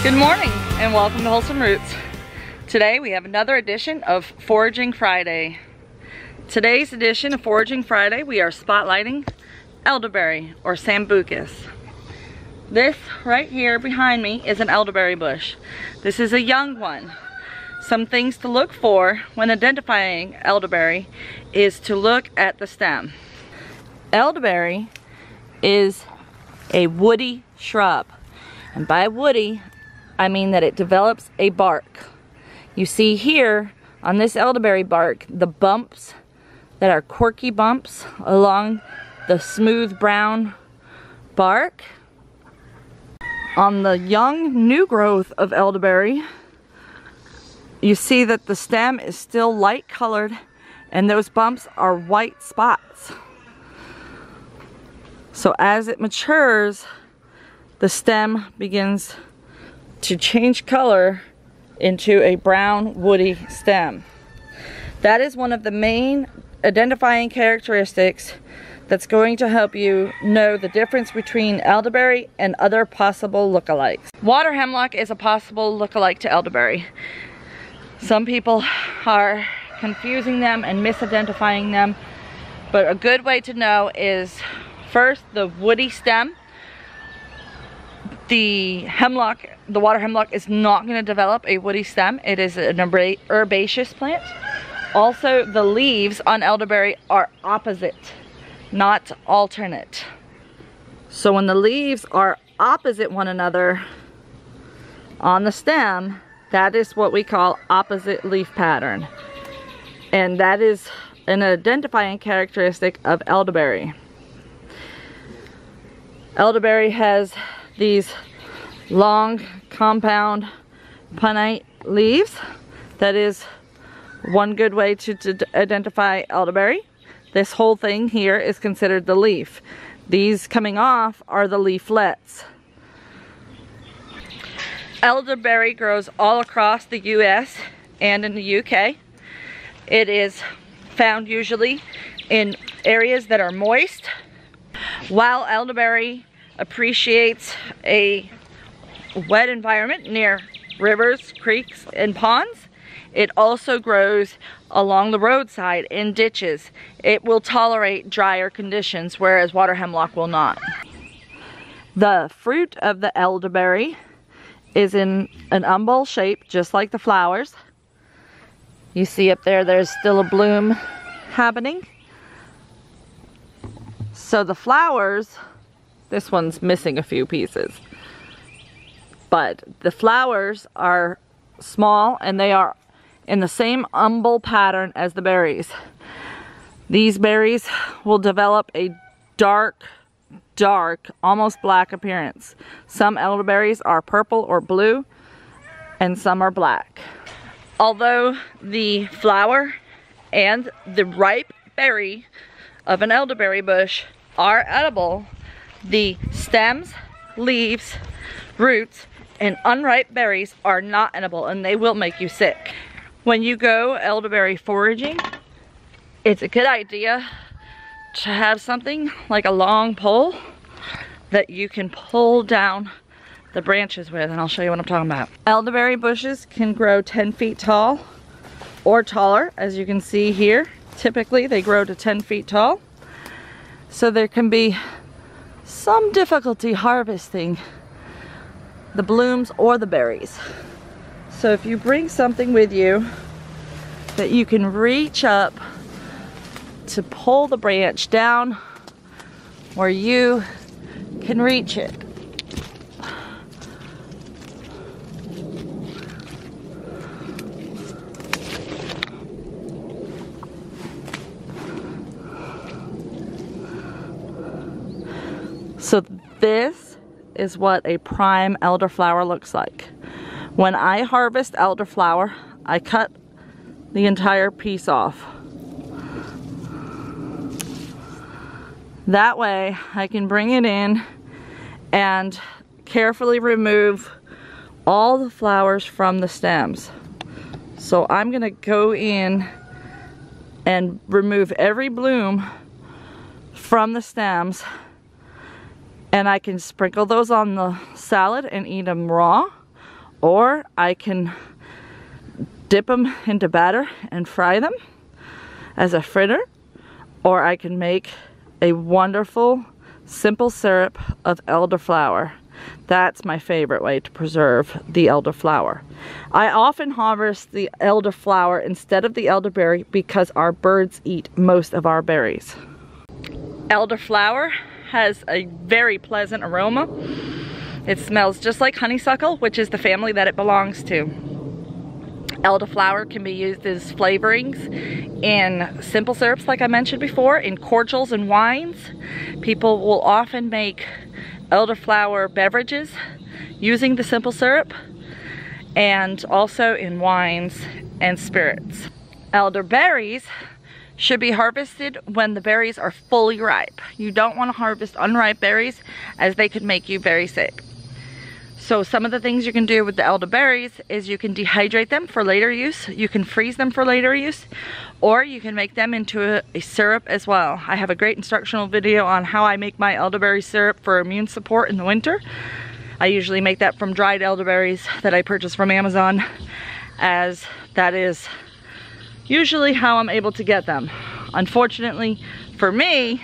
Good morning and welcome to Wholesome Roots. Today we have another edition of Foraging Friday. Today's edition of Foraging Friday we are spotlighting elderberry or sambucas. This right here behind me is an elderberry bush. This is a young one. Some things to look for when identifying elderberry is to look at the stem. Elderberry is a woody shrub, and by woody I mean that it develops a bark. You see here on this elderberry bark the bumps that are quirky bumps along the smooth brown bark. On the young new growth of elderberry, you see that the stem is still light colored and those bumps are white spots. So as it matures, the stem begins to change color into a brown woody stem. That is one of the main identifying characteristics that's going to help you know the difference between elderberry and other possible lookalikes. Water hemlock is a possible lookalike to elderberry. Some people are confusing them and misidentifying them, but a good way to know is first the woody stem. The hemlock, the water hemlock, is not going to develop a woody stem. It is an herbaceous plant. Also, the leaves on elderberry are opposite, not alternate. So when the leaves are opposite one another on the stem, that is what we call opposite leaf pattern. And that is an identifying characteristic of elderberry. Elderberry has these long, compound, pinnate leaves. That is one good way to identify elderberry. This whole thing here is considered the leaf. These coming off are the leaflets. Elderberry grows all across the US and in the UK. It is found usually in areas that are moist. While elderberry appreciates a wet environment near rivers, creeks, and ponds, it also grows along the roadside in ditches. It will tolerate drier conditions, whereas water hemlock will not. The fruit of the elderberry is in an umbel shape, just like the flowers. You see up there, there's still a bloom happening. So the flowers, this one's missing a few pieces, but the flowers are small and they are in the same umbel pattern as the berries. These berries will develop a dark, almost black appearance. Some elderberries are purple or blue and some are black. Although the flower and the ripe berry of an elderberry bush are edible, the stems, leaves, roots, and unripe berries are not edible and they will make you sick. When you go elderberry foraging, it's a good idea to have something like a long pole that you can pull down the branches with, and I'll show you what I'm talking about. Elderberry bushes can grow 10 feet tall or taller, as you can see here. Typically they grow to 10 feet tall, so there can be some difficulty harvesting the blooms or the berries. So if you bring something with you that you can reach up to pull the branch down where you can reach it. So this is what a prime elderflower looks like. When I harvest elderflower, I cut the entire piece off. That way I can bring it in and carefully remove all the flowers from the stems. So I'm gonna go in and remove every bloom from the stems, and I can sprinkle those on the salad and eat them raw, or I can dip them into batter and fry them as a fritter, or I can make a wonderful simple syrup of elderflower. That's my favorite way to preserve the elderflower. I often harvest the elderflower instead of the elderberry because our birds eat most of our berries. Elderflower has a very pleasant aroma. It smells just like honeysuckle, which is the family that it belongs to. Elderflower can be used as flavorings in simple syrups, like I mentioned before, in cordials and wines. People will often make elderflower beverages using the simple syrup, and also in wines and spirits. Elderberries should be harvested when the berries are fully ripe. You don't want to harvest unripe berries, as they could make you very sick. So some of the things you can do with the elderberries is you can dehydrate them for later use, you can freeze them for later use, or you can make them into a syrup as well. I have a great instructional video on how I make my elderberry syrup for immune support in the winter. I usually make that from dried elderberries that I purchase from Amazon, as that is usually how I'm able to get them. Unfortunately for me,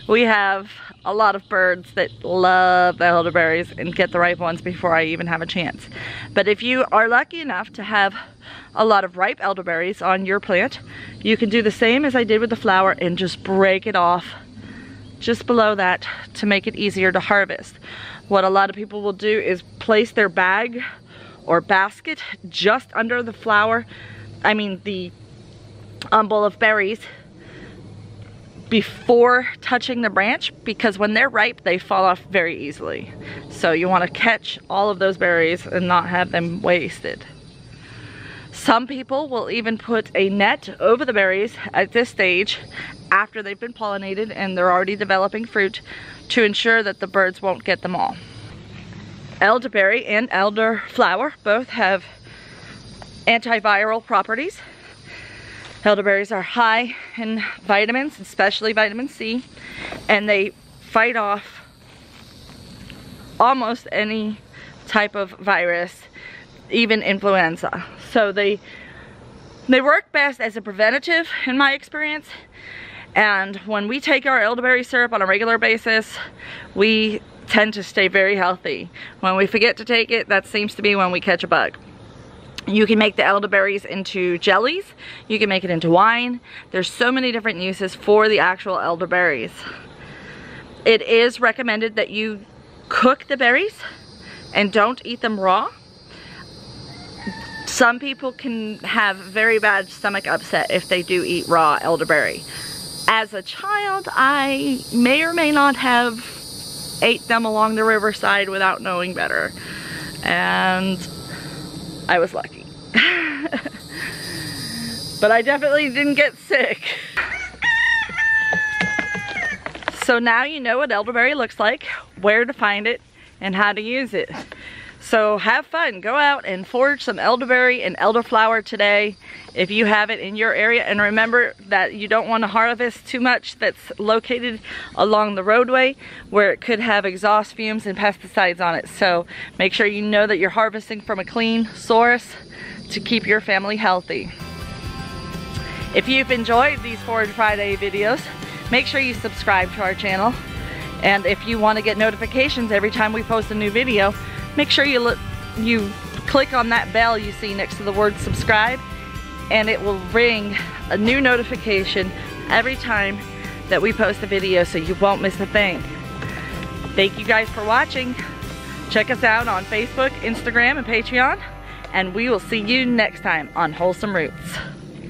we have a lot of birds that love the elderberries and get the ripe ones before I even have a chance. But if you are lucky enough to have a lot of ripe elderberries on your plant, you can do the same as I did with the flower and just break it off just below that to make it easier to harvest. What a lot of people will do is place their bag or basket just under the flower, the umbel of berries, before touching the branch, because when they're ripe they fall off very easily. So you want to catch all of those berries and not have them wasted. Some people will even put a net over the berries at this stage after they've been pollinated and they're already developing fruit, to ensure that the birds won't get them all. Elderberry and elderflower both have antiviral properties. Elderberries are high in vitamins, especially vitamin C, and they fight off almost any type of virus, even influenza. So they work best as a preventative in my experience. And when we take our elderberry syrup on a regular basis, we tend to stay very healthy. When we forget to take it, that seems to be when we catch a bug. You can make the elderberries into jellies. You can make it into wine. There's so many different uses for the actual elderberries. It is recommended that you cook the berries and don't eat them raw. Some people can have very bad stomach upset if they do eat raw elderberry. As a child, I may or may not have ate them along the riverside without knowing better, and I was lucky. But I definitely didn't get sick. So now you know what elderberry looks like, where to find it, and how to use it. So have fun, go out and forage some elderberry and elderflower today if you have it in your area. And remember that you don't want to harvest too much that's located along the roadway, where it could have exhaust fumes and pesticides on it. So make sure you know that you're harvesting from a clean source to keep your family healthy. If you've enjoyed these Forage Friday videos, make sure you subscribe to our channel. And if you want to get notifications every time we post a new video, make sure you click on that bell you see next to the word subscribe, and it will ring a new notification every time that we post a video, so you won't miss a thing. Thank you guys for watching. Check us out on Facebook, Instagram, and Patreon, and we will see you next time on Wholesome Roots.